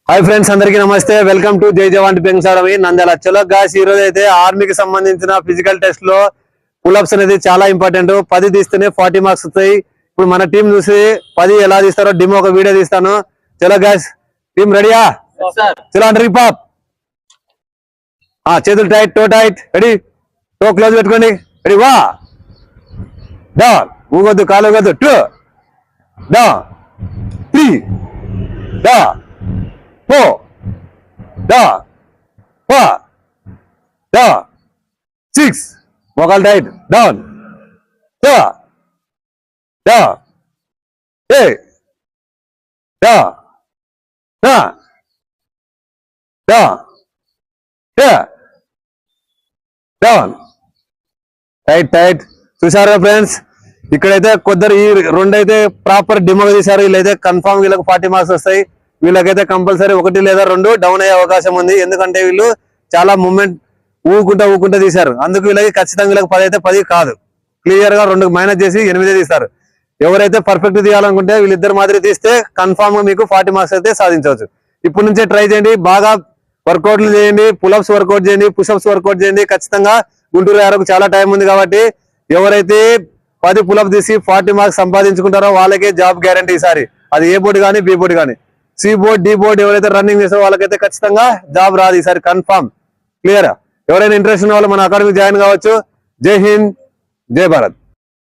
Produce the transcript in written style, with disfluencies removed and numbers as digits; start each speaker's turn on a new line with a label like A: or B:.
A: hi friends अंदर की नमस्ते वेलकम टू जय जवान पेंगसारमी నంద్యాల चलो गाइस ఈ రోజు అయితే ఆర్మీకి సంబంధించిన ఫిజికల్ టెస్ట్ లో పుల్అప్స్ అనేది చాలా ఇంపార్టెంట్ 10 తీస్తేనే 40 మార్క్స్ వస్తాయి ఇప్పుడు మన టీం చూసి 10 ఎలా తీస్తారో డెమో ఒక వీడియో తీస్తాను चलो गाइस టీం రెడీయా సర్ चलो అండర్ రిప్ చేతులు tight toe tight ready toe close పెట్టుకోండి రెడీ వా డౌన్ ఊగొద్దు కాలు ఊగొద్దు 2 down 3 down 4 down 5 down 6 vocal tight down 7 down 8 down 9 down 10 down tight చూసారా ఫ్రెండ్స్ ఇక్కడైతే కొద్దిగా ఈ రెండు అయితే ప్రాపర్ డెమో తీశారు వీళ్ళైతే కన్ఫర్మ్ వీళ్ళకి 40 మార్క్స్ వస్తాయి వీళ్ళకైతే కంపల్సరీ 1 లేదా 2 డౌన్ అయ్యే అవకాశం ఉంది ఎందుకంటే వీళ్ళు చాలా మూమెంట్ ఊకుంటా తీశారు అందుకు వీళ్ళకి ఖచ్చితంగా వీళ్ళకి 10 అయితే 10 కాదు క్లియర్ గా 2 మైనస్ చేసి 8 తీస్తారు ఎవరైతే పర్ఫెక్ట్ తీయాలనుకుంటే వీళ్ళిద్దరు మాదిరి తీస్తే కన్ఫర్మ్ గా మీకు 40 మార్క్స్ అయితే సాధించవచ్చు ఇప్పటి నుంచే ట్రై చేయండి బాగా వర్కౌట్లు చేయండి పుల్అప్స్ వర్కౌట్ చేయండి పుషప్స్ వర్కౌట్ చేయండి ఖచ్చితంగా గుంటూరు యారకు చాలా టైం ఉంది కాబట్టి ఎవరైతే 10 పుల్అప్ తీసి 40 మార్క్స్ సంపాదించుకుంటారో వాళ్ళకే జాబ్ గ్యారంటీ ఈసారి అది ఏ బోర్డు కానీ బి బోర్డు కానీ सी बोर्ड डी बोर्ड ఎవరైతే రన్నింగ్ చేసే వాళ్ళకైతే ఖచ్చితంగా జాబ్ రాదు ఈసారి కన్ఫర్మ్ క్లియర్ ఎవరైనా ఇంట్రెస్ట్ ఉన్న వాళ్ళు మన అకాడమీ జాయిన్ కావచ్చు జై హింద్ జై భారత్